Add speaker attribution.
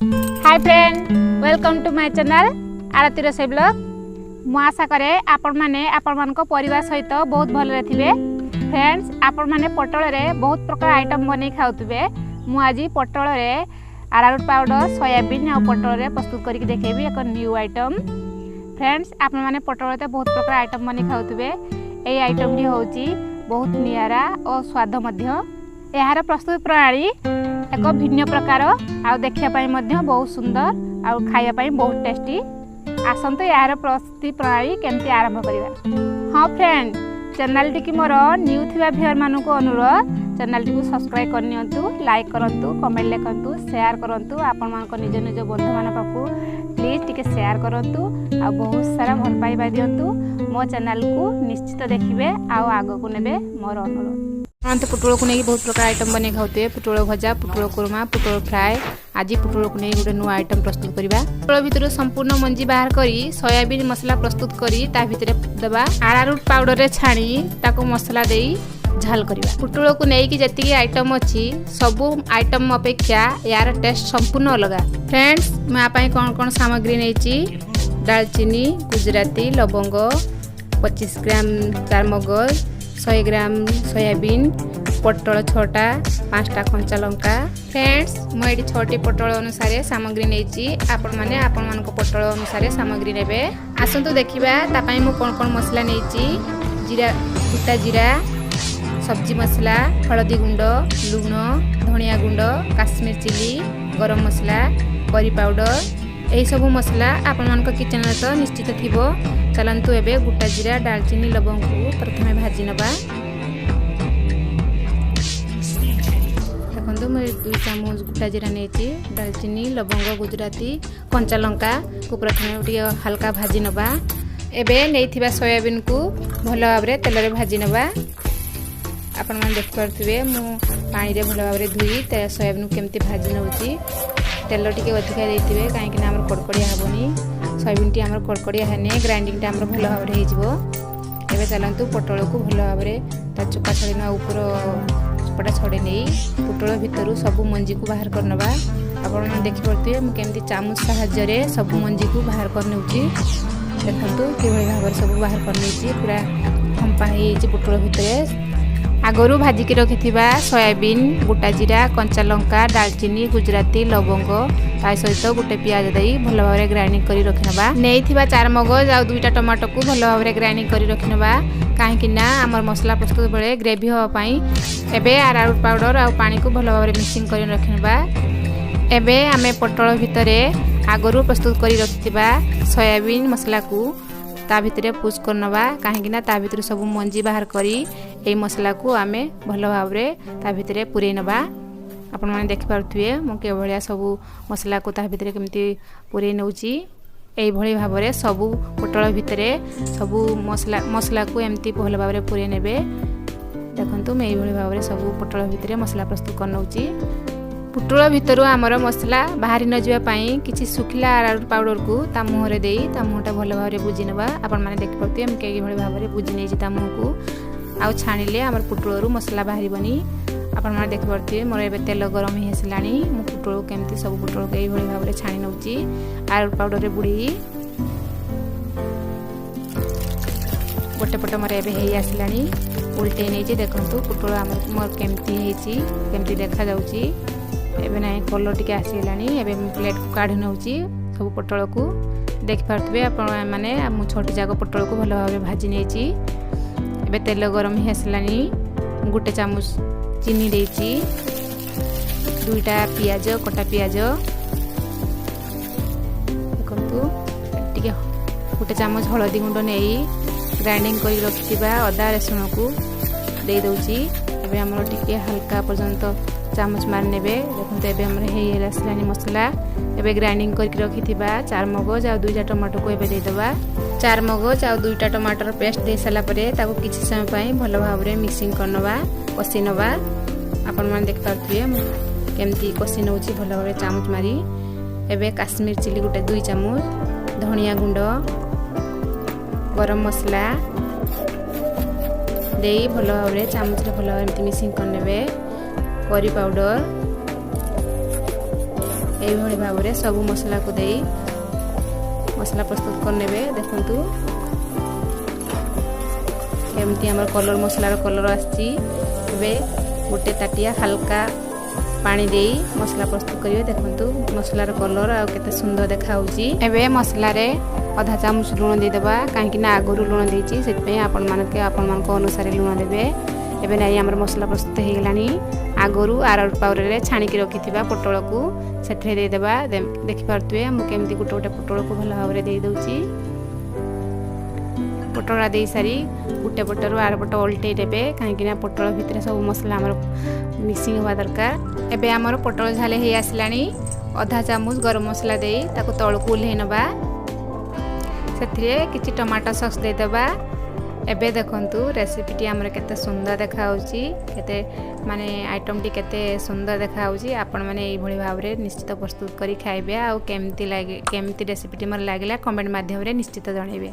Speaker 1: Hi friend, welcome to my channel Aarti रोषेई blog. मु आशा करे आपण माने आपण मान को परिवार सहित बहुत भले थिबे। फ्रेंड्स, आपण माने पटल रे बहुत प्रकार आइटम बनै खाउतबे। मु आज पटल रे अरारोट पाउडर, सोयाबीन और पटल रे प्रस्तुत करके देखेबी एक न्यू आइटम। फ्रेंड्स, आपण माने पटल रे बहुत प्रकार आइटम बनै खाउतबे। एई आइटम टी होची बहुत नियारा और स्वाद मध्य। यार प्रस्तुत प्रणाली एक भिन्न प्रकार आ देखिया पाई मध्य बहुत सुंदर आ खाइया पाई बहुत टेस्टी। आसंतु यार प्रस्तुति प्रणाली केमती आरंभ करिवा। हाँ friend, channel T more new थिबा व्यूअर मानक अनुरोध, चैनल टी को सब्सक्राइब करनियंतु, लाइक करंतु, कमेंट लिखंतु, शेयर करंतु। आपण मानक निज निज बंधु मान पाखु प्लीज टिके शेयर करंतु आ बहुत सारा भल पाइबा दियंतु। मो चैनल को निश्चित देखिबे आ आगो को नेबे मोर अनुरोध। तो पुटल को नहीं बहुत प्रकार आइटम बने खाते। पुटल भजा, पुटल कुरमा, पुटल फ्राए। आज पुटल को नहीं गोटे नुआ आइटम प्रस्तुत करवा। पुटल भितर संपूर्ण मंजी बाहर करी सोयाबीन मसला प्रस्तुत करी ता भितर देबा अरारोट पाउडर रे छाणी ताको मसला देई झाल करवा। पुटल को नहीं कि जति आइटम अछि सबु आइटम अपेक्षा यार टेस्ट संपूर्ण अलग। फ्रेंड्स, मैं आपै कौन सामग्री नैची दालचीनी, गुजराती, लवंग, 25 ग्राम चारमगज, 100 ग्राम सोयाबीन, पटल 6टा, 5टा कंचा लंका। फ्रेंड्स, मुझे 6टी पटल अनुसार सामग्री नैची। आपण माने आपण मान को पटल अनुसार सामग्री नेबे। आसंतु देखिबा तापाई मु कोन मसला नैची। जीरा, गोटा जीरा, सब्जी मसला, हळदी गुंड, लूण, धनिया गुंड, काश्मीर चिली, गरम मसला, करी पाउडर। यही सब मसला आपण मान को किचन रे तो निश्चित थिबो। चलंतु एबे गोटा जीरा, दालचीनी, लवंग को प्रथमे भाजी नबा। देखंतु मैं 2 चामच गोटा जीरा नेची, दालचीनी, लवंग, गुजराती, कंचा लंका को प्रथमे उठी हल्का भाजी नबा। एबे नेइथिबा सोयाबीन को भलो भाबरे तेल रे भाजी नबा। आपण मान देख परथिबे मु पानी रे भलो भाबरे धुई ते सोयाबीन केमती भाजी नउची। तेल टिके अधिका देथिबे काहे कि हमर कड़कड़िया हबनी। सोयाबीन टी हमर कड़कड़िया हेने ग्राइंडिंग टा हमर भलो भाबरे हे जिवो। एबे चलंतु पटल को भलो भाबरे ता चोपा छड़िना ऊपर चोपाटा छड़े नै पटल भितरु सब मंजी को बाहर करनबा। आपण मन देखि परथिबे मु केमती चामच सहाय्य रे सब मंजी को बाहर करनउची। देखंतु केवल भाबरे सब बाहर करनउची। पूरा फंपा हे जे पटल भितरे आगरू भाजी की रखिथिबा सोयाबीन, गोटा जीरा, कंचा लंका, दालचीनी, गुजराती, लवंग ता सहित गोटे प्याज देई भलो भाबरे ग्राइंडिंग करी रखिनबा। नेइथिबा 4 मगज आ 2टा टमाटो को भलो भाबरे ग्राइंडिंग करी रखिनबा। काहे कि ना हमर मसला प्रस्तुत बेले ग्रेवी हो पई एबे अरारोट पाउडर आ पानी को भलो भाबरे मिक्सिंग करी रखिनबा। एबे हमें पटल भितरे आगरू प्रस्तुत करी रखिथिबा सोयाबीन मसला को ता भितरे पुश करनबा। काहे ना ता भितरे सब मंजी बाहर करी एई मसला को आमे भलो भाबरे ता भितरे पुरै नबा। आपण माने देख पारथुए मो के भलिया सब मसला को ता भितरे केमती पुरै नउची। एई भली भाबरे सब पटल भितरे सब मसला को एमती भलो भाबरे पुरै नेबे। देखंतु मैं एई भली भाबरे सब पटल भितरे मसला प्रस्तुत करनउची। पुटल भितर आमर मसला बाहरी न जावा पाई किछि सुखिला अरारोट पाउडर को ता मुहरे देई ता मुहटा भलो भाबरे बुझी नबा। आपण माने देख परथुए हम के भली भाबरे बुझी नै ता मुह को आ छाणिले हमर पुटल रु मसला बाहरी बनी। आपण माने देख परथुए मोर एबे तेल गरम हे हसलानी। मु पुटल केमती सब पुटल के भली भाबरे छाणी नउची अरारोट पाउडर रे बुडी। गोटे पट मोर एबे हे आसलानी उल्टे नै जे देखंतु पुटल हमर मोर केमती हेची केमती देखा जाउची। एबे नै कलर टिके आसीलानी। एबे प्लेट को काढी नउची सब पटल को देख पारथबे आपण माने मु छोटी जाको पटल को भलो भाबरे भाजी नेची। एबे तेल गरम हे आसलानी। गोटे चामच चीनी देची, 2टा पियाज कटा पियाज देखंतु टिके गोटे चामच हळदी गुंड नेई ग्राइंडिंग करी रखिबा अदा रसुण को दे दउची। एबे हमर टिके हल्का पर्यंत चामच मार नेबे। देखंतु एबे हमर हे आसलानी मसला। एबे ग्राइंडिंग करके रखिथिबा 4 मगज आ 2टा टमाटो को एबे दे दबा। 4 मगज आ 2टा टमाटर पेस्ट दे साला परे ताको किछि समय पई भलो भाबरे मिक्सिंग करनबा, कसी नबा। आपण मान देख पारथुए केमती कसी नउची भलो भाबरे चामच मारी। एबे काश्मीर चिली गोटे 2 चामच, धनिया गुंड, गरम मसला देई भलो भाबरे चामच रे भलो भाबरे मिक्सिंग करनेबे। करी पाउडर এইভাবে ভাବରେ ସବୁ ମସଲାକୁ ଦେଇ ମସଲା ପ୍ରସ୍ତୁତ କରିନେବେ। ଦେଖନ୍ତୁ କେମିତି ଆମର କଲର୍ ମସଲାର କଲର୍ ଆସିଛି। ଏବେ ଗୋଟେ ତାଟିଆ ହାଲକା ପାଣି ଦେଇ ମସଲା ପ୍ରସ୍ତୁତ କରିବେ। ଦେଖନ୍ତୁ ମସଲାର କଲର୍ ଆଉ କେତେ ସୁନ୍ଦର ଦେଖାଯାଉଛି। ଏବେ ମସଲାରେ ଅଧା ଚାମଚ ଲୁଣ ଦେଇଦେବା, କାହିଁକି ନା ଆଗରୁ ଲୁଣ ଦେଇଛି, ସେଥିପାଇଁ ଆପଣମାନଙ୍କ ଅନୁସାରେ ଲୁଣ ଦେବେ। ଏବେ ନାଇଁ ଆମର ମସଲା ପ୍ରସ୍ତୁତ ହେଇଗଲାଣି। ଆଗରୁ ଆରଡ଼ ପାଉରରେ ଛାଣିକି ରଖିଥିବା ପୋଟଳକୁ ସେଥିରେ ଦେଇଦେବା। ଦେଖିପାରୁଥିବେ ମୁଁ କେମିତି ଗୋଟେ ଗୋଟେ ପୋଟଳକୁ ଭଲ ଭାବରେ ଦେଇଦେଉଛି। ପୋଟଳ ଦେଇ ସାରି ଗୋଟେ ପଟରୁ ଆର ପଟ ଓଲଟେଇ ଦେବେ, କାହିଁକି ନା ପୋଟଳ ଭିତରେ ସବୁ ମସଲା ଆମର ମିକ୍ସିଂ ହେବା ଦରକାର। ଏବେ ଆମର ପୋଟଳ ଝାଲେ ହେଇ ଆସିଲାଣି। ଅଧା ଚାମଚ ଗରମ ମସଲା ଦେଇ ତାକୁ ତଳକୁ ଓହ୍ଲେଇ ନେବା। ସେଥିରେ କିଛି ଟମାଟୋ ସସ୍ ଦେଇଦେବା। ଏବେ ଦେଖନ୍ତୁ ରେସିପିଟି ଆମର କେତେ ସୁନ୍ଦର ଦେଖାଯାଉଛି, କେତେ ମାନେ ଆଇଟମଟି କେତେ ସୁନ୍ଦର ଦେଖାଯାଉଛି। ଆପଣମାନେ ଏଇଭଳି ଭାବରେ ନିଶ୍ଚିତ ପ୍ରସ୍ତୁତ କରି ଖାଇବେ। ଆଉ କେମିତି ରେସିପିଟି ମୋର ଲାଗିଲା କମେଣ୍ଟ ମାଧ୍ୟମରେ ନିଶ୍ଚିତ ଜଣାଇବେ।